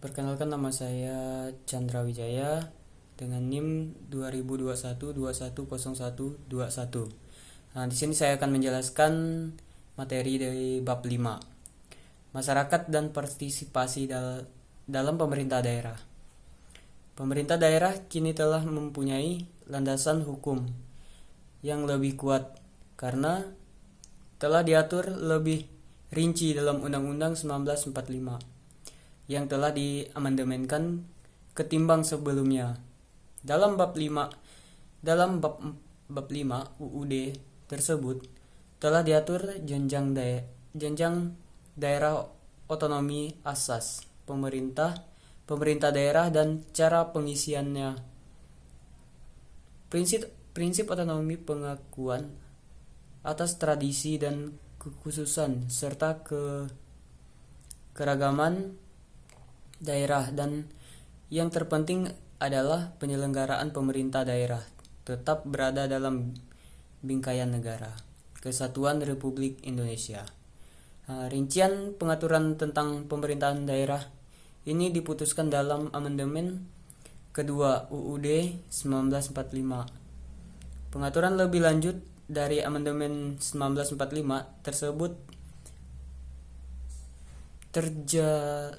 Perkenalkan, nama saya Chandra Wijaya dengan NIM 2021 Nah, di sini saya akan menjelaskan materi dari bab 5, masyarakat dan partisipasi dalam pemerintah daerah. Pemerintah daerah kini telah mempunyai landasan hukum yang lebih kuat karena telah diatur lebih rinci dalam Undang-Undang 1945 yang telah diamandemenkan ketimbang sebelumnya. Dalam bab 5 dalam bab 5 UUD tersebut telah diatur jenjang daerah otonomi asas pemerintah daerah dan cara pengisiannya. Prinsip otonomi pengakuan atas tradisi dan kekhususan serta keragaman daerah, dan yang terpenting adalah penyelenggaraan pemerintah daerah tetap berada dalam bingkaian negara Kesatuan Republik Indonesia. Rincian pengaturan tentang pemerintahan daerah ini diputuskan dalam amandemen kedua UUD 1945. Pengaturan lebih lanjut dari amandemen 1945 tersebut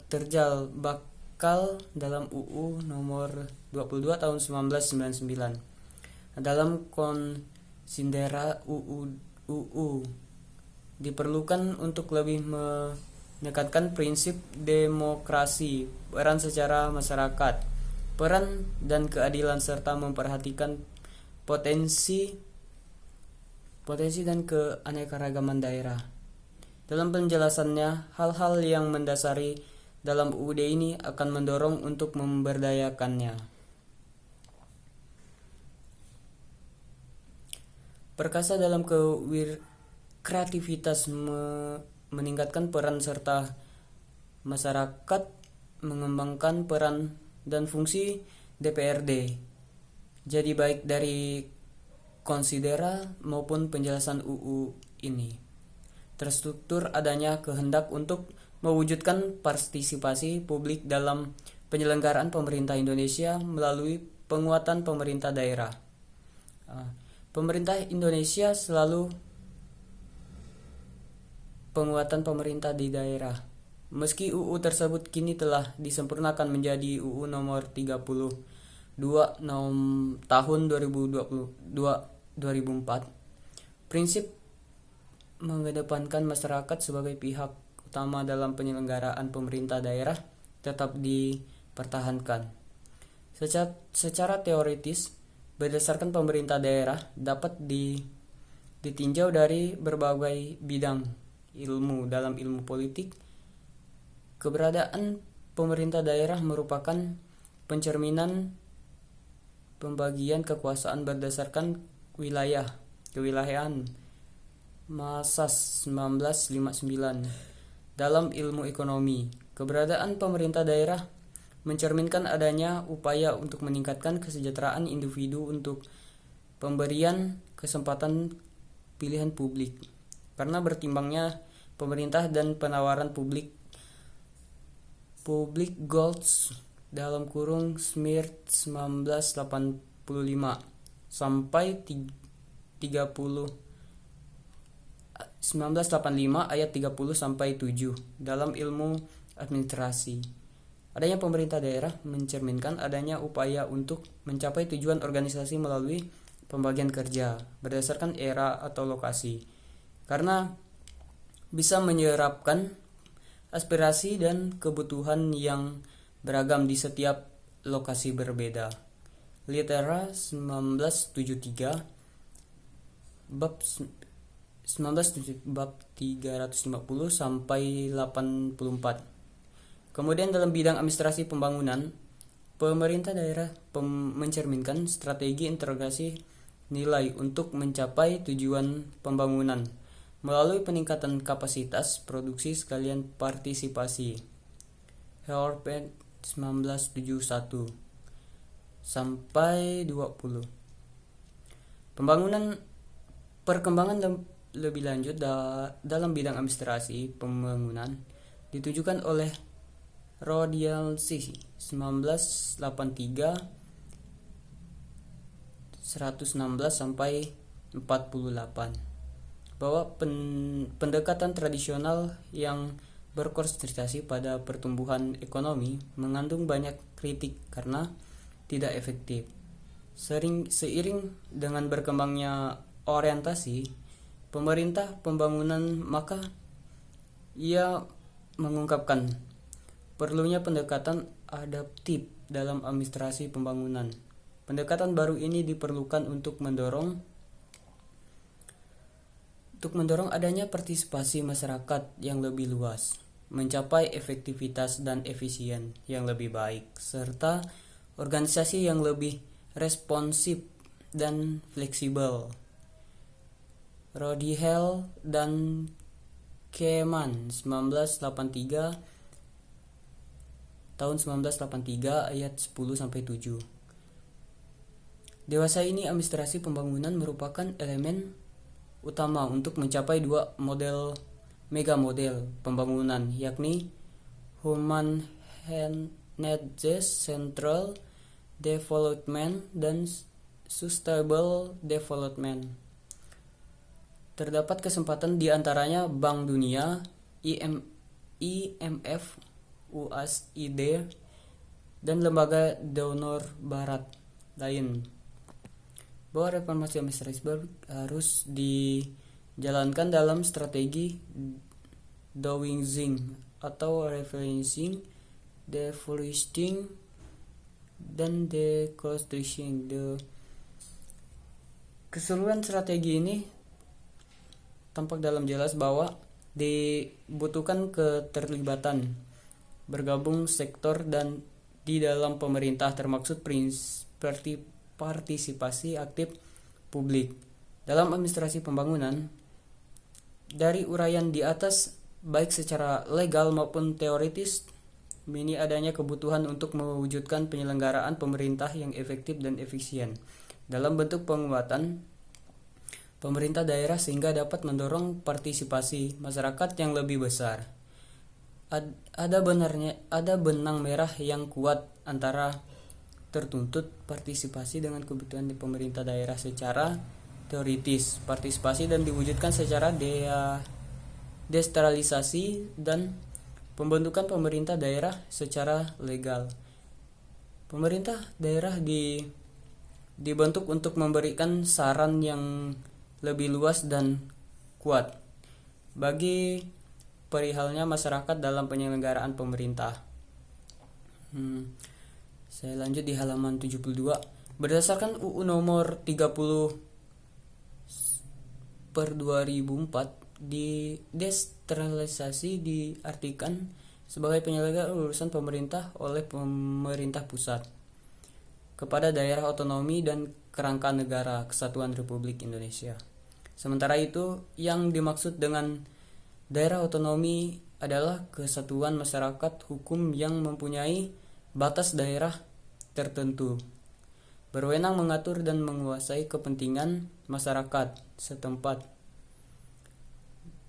terjal bakal dalam UU nomor 22 tahun 1999. Dalam konsidera UU diperlukan untuk lebih menekatkan prinsip demokrasi, peran secara masyarakat, peran dan keadilan, serta memperhatikan potensi dan keanekaragaman daerah. Dalam penjelasannya, hal-hal yang mendasari dalam UUD ini akan mendorong untuk memberdayakannya. Perkasa dalam kreativitas meningkatkan peran serta masyarakat, mengembangkan peran dan fungsi DPRD. Jadi baik dari konsidera maupun penjelasan UU ini terstruktur adanya kehendak untuk mewujudkan partisipasi publik dalam penyelenggaraan pemerintah Indonesia melalui penguatan pemerintah daerah. Pemerintah Indonesia selalu penguatan pemerintah di daerah. Meski UU tersebut kini telah disempurnakan menjadi UU nomor 32 tahun 2004, prinsip mengedepankan masyarakat sebagai pihak utama dalam penyelenggaraan pemerintah daerah tetap dipertahankan. Secara teoritis, berdasarkan pemerintah daerah dapat ditinjau dari berbagai bidang ilmu. Dalam ilmu politik, keberadaan pemerintah daerah merupakan pencerminan pembagian kekuasaan berdasarkan kewilayahan Masas 1959. Dalam ilmu ekonomi, keberadaan pemerintah daerah mencerminkan adanya upaya untuk meningkatkan kesejahteraan individu untuk pemberian kesempatan pilihan publik. Karena bertimbangnya pemerintah dan penawaran public goals dalam kurung SMIRT 1985 sampai 1985 ayat 30 sampai 7 dalam ilmu administrasi. Adanya pemerintah daerah mencerminkan adanya upaya untuk mencapai tujuan organisasi melalui pembagian kerja berdasarkan era atau lokasi, karena bisa menyerapkan aspirasi dan kebutuhan yang beragam di setiap lokasi berbeda. Litera 1973 bab 350 sampai 84. Kemudian dalam bidang administrasi pembangunan, pemerintah daerah mencerminkan strategi integrasi nilai untuk mencapai tujuan pembangunan melalui peningkatan kapasitas produksi sekalian partisipasi. Heorpen 1971 sampai 20. Perkembangan lebih lanjut dalam bidang administrasi pembangunan ditujukan oleh Rodialsi 1983 116 sampai 48 bahwa pendekatan tradisional yang berkonsentrasi pada pertumbuhan ekonomi mengandung banyak kritik karena tidak efektif. Seiring dengan berkembangnya orientasi pemerintah pembangunan, maka ia mengungkapkan perlunya pendekatan adaptif dalam administrasi pembangunan. Pendekatan baru ini diperlukan untuk mendorong adanya partisipasi masyarakat yang lebih luas, mencapai efektivitas dan efisien yang lebih baik, serta organisasi yang lebih responsif dan fleksibel. Rodihel dan Keman 1983 tahun 1983 ayat 10 sampai 7. Dewasa ini administrasi pembangunan merupakan elemen utama untuk mencapai dua mega model pembangunan, yakni Human Needs Central Development dan Sustainable Development. Terdapat kesempatan di antaranya Bank Dunia, IMF, USAID, dan lembaga donor barat lain, bahwa reformasi administratif harus dijalankan dalam strategi downsizing atau rebalancing, deforesting, dan deconstruction. Keseluruhan strategi ini tampak dalam jelas bahwa dibutuhkan keterlibatan bergabung sektor dan di dalam pemerintah, termaksud partisipasi aktif publik dalam administrasi pembangunan. Dari uraian di atas, baik secara legal maupun teoritis, ini adanya kebutuhan untuk mewujudkan penyelenggaraan pemerintah yang efektif dan efisien dalam bentuk penguatan pemerintah daerah sehingga dapat mendorong partisipasi masyarakat yang lebih besar. Ada benang merah yang kuat antara tertuntut partisipasi dengan kebutuhan di pemerintah daerah secara teoritis, partisipasi dan diwujudkan secara desentralisasi, dan pembentukan pemerintah daerah secara legal. Pemerintah daerah dibentuk untuk memberikan saran yang lebih luas dan kuat bagi perihalnya masyarakat dalam penyelenggaraan pemerintah. Saya lanjut di halaman 72. Berdasarkan UU nomor 30/2004, desentralisasi diartikan sebagai penyelenggaraan urusan pemerintah oleh pemerintah pusat kepada daerah otonomi dan kerangka negara kesatuan Republik Indonesia. Sementara itu, yang dimaksud dengan daerah otonomi adalah kesatuan masyarakat hukum yang mempunyai batas daerah tertentu, berwenang mengatur dan menguasai kepentingan masyarakat setempat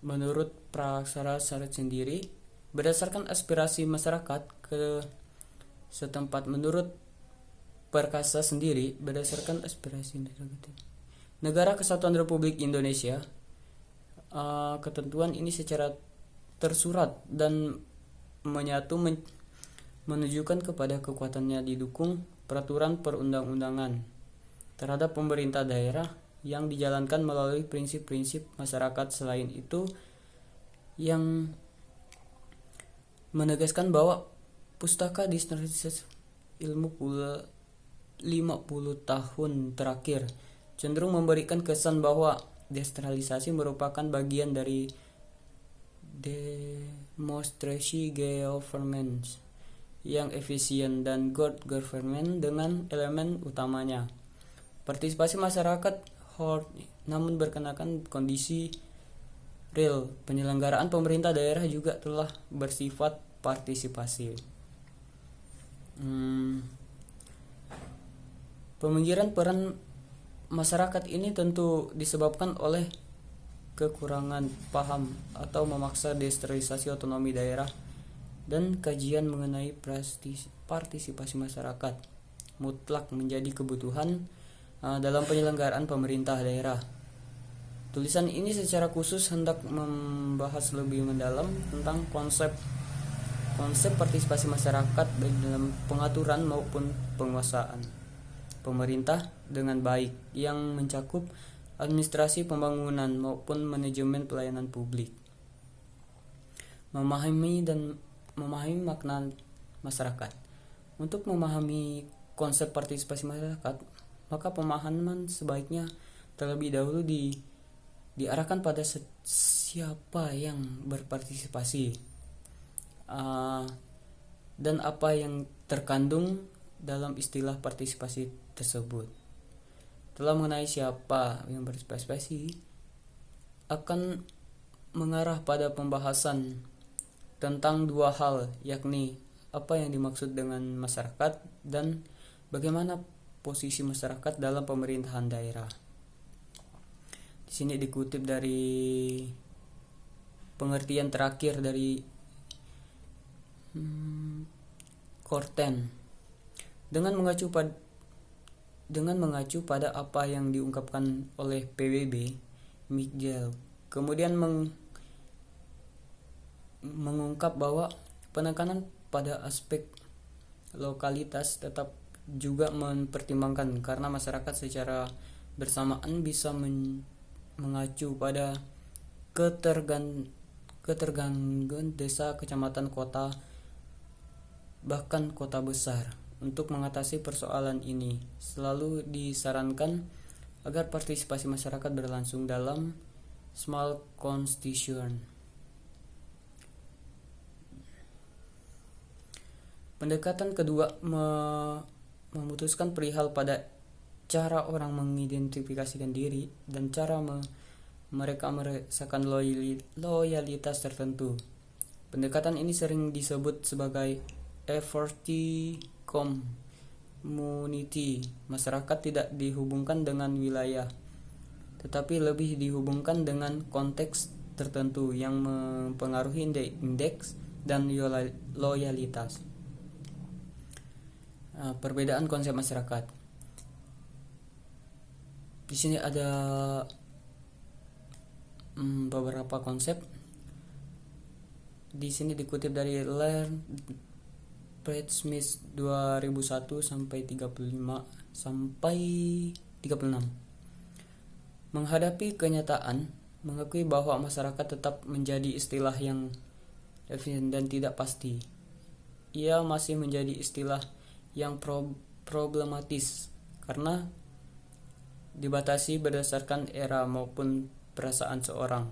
menurut praksara sendiri, berdasarkan aspirasi masyarakat ke setempat menurut perkasa sendiri, berdasarkan aspirasi negara kesatuan Republik Indonesia. Ketentuan ini secara tersurat dan menyatu menunjukkan kepada kekuatannya didukung peraturan perundang-undangan terhadap pemerintah daerah yang dijalankan melalui prinsip-prinsip masyarakat. Selain itu, yang menegaskan bahwa pustaka desentralisasi ilmu 50 tahun terakhir cenderung memberikan kesan bahwa desentralisasi merupakan bagian dari demonstrasi governance yang efisien dan good government dengan elemen utamanya partisipasi masyarakat, namun berkenakan kondisi real penyelenggaraan pemerintah daerah juga telah bersifat partisipasi. Peminggiran peran masyarakat ini tentu disebabkan oleh kekurangan paham atau memaksa desentralisasi otonomi daerah dan kajian mengenai partisipasi masyarakat mutlak menjadi kebutuhan dalam penyelenggaraan pemerintah daerah. Tulisan ini secara khusus hendak membahas lebih mendalam tentang konsep partisipasi masyarakat baik dalam pengaturan maupun penguasaan pemerintah dengan baik yang mencakup administrasi pembangunan maupun manajemen pelayanan publik. Memahami makna masyarakat. Untuk memahami konsep partisipasi masyarakat, maka pemahaman sebaiknya terlebih dahulu diarahkan pada siapa yang berpartisipasi dan apa yang terkandung dalam istilah partisipasi tersebut. Telah mengenai siapa yang berpartisipasi akan mengarah pada pembahasan tentang dua hal, yakni apa yang dimaksud dengan masyarakat dan bagaimana posisi masyarakat dalam pemerintahan daerah. Di sini dikutip dari pengertian terakhir dari Korten dengan mengacu pada apa yang diungkapkan oleh PBB Miguel, kemudian mengungkap bahwa penekanan pada aspek lokalitas tetap juga mempertimbangkan karena masyarakat secara bersamaan bisa mengacu pada ketergangguan desa, kecamatan, kota, bahkan kota besar. Untuk mengatasi persoalan ini, selalu disarankan agar partisipasi masyarakat berlangsung dalam small constitution. Pendekatan kedua memutuskan perihal pada cara orang mengidentifikasikan diri dan cara mereka merasakan loyalitas tertentu. Pendekatan ini sering disebut sebagai efforty community. Masyarakat tidak dihubungkan dengan wilayah, tetapi lebih dihubungkan dengan konteks tertentu yang mempengaruhi indeks dan loyalitas. Perbedaan konsep masyarakat. Di sini ada beberapa konsep. Di sini dikutip dari Learn Brad Smith 2001 sampai 36. Menghadapi kenyataan, mengakui bahwa masyarakat tetap menjadi istilah yang definitif dan tidak pasti. Ia masih menjadi istilah yang problematis karena dibatasi berdasarkan era maupun perasaan seorang.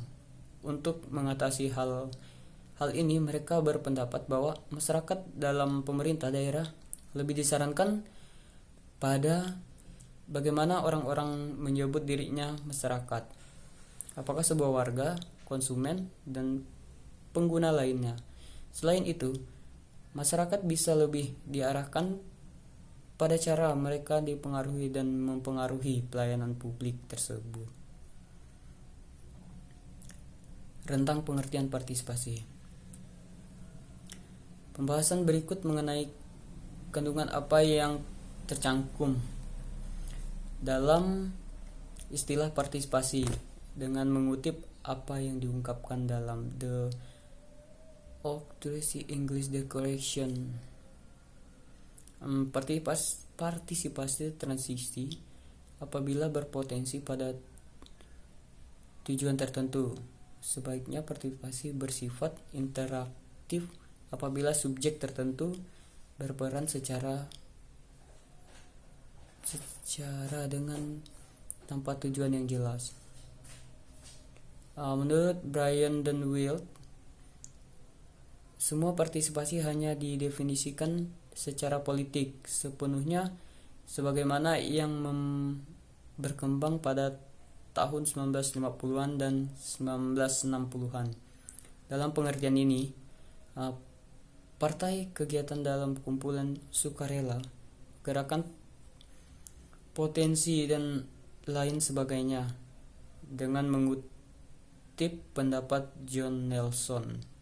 Untuk mengatasi hal ini, mereka berpendapat bahwa masyarakat dalam pemerintah daerah lebih disarankan pada bagaimana orang-orang menyebut dirinya masyarakat. Apakah sebuah warga, konsumen, dan pengguna lainnya. Selain itu, masyarakat bisa lebih diarahkan pada cara mereka dipengaruhi dan mempengaruhi pelayanan publik tersebut. Rentang pengertian partisipasi. Pembahasan berikut mengenai kandungan apa yang tercangkum dalam istilah partisipasi dengan mengutip apa yang diungkapkan dalam The Oxford English Declaration. Partisipasi transisi apabila berpotensi pada tujuan tertentu. Sebaiknya partisipasi bersifat interaktif apabila subjek tertentu berperan secara dengan tanpa tujuan yang jelas. Menurut Brian dan Will, semua partisipasi hanya didefinisikan secara politik sepenuhnya sebagaimana yang berkembang pada tahun 1950-an dan 1960-an. Dalam pengertian ini, partai kegiatan dalam kumpulan sukarela, gerakan potensi dan lain sebagainya, dengan mengutip pendapat John Nelson.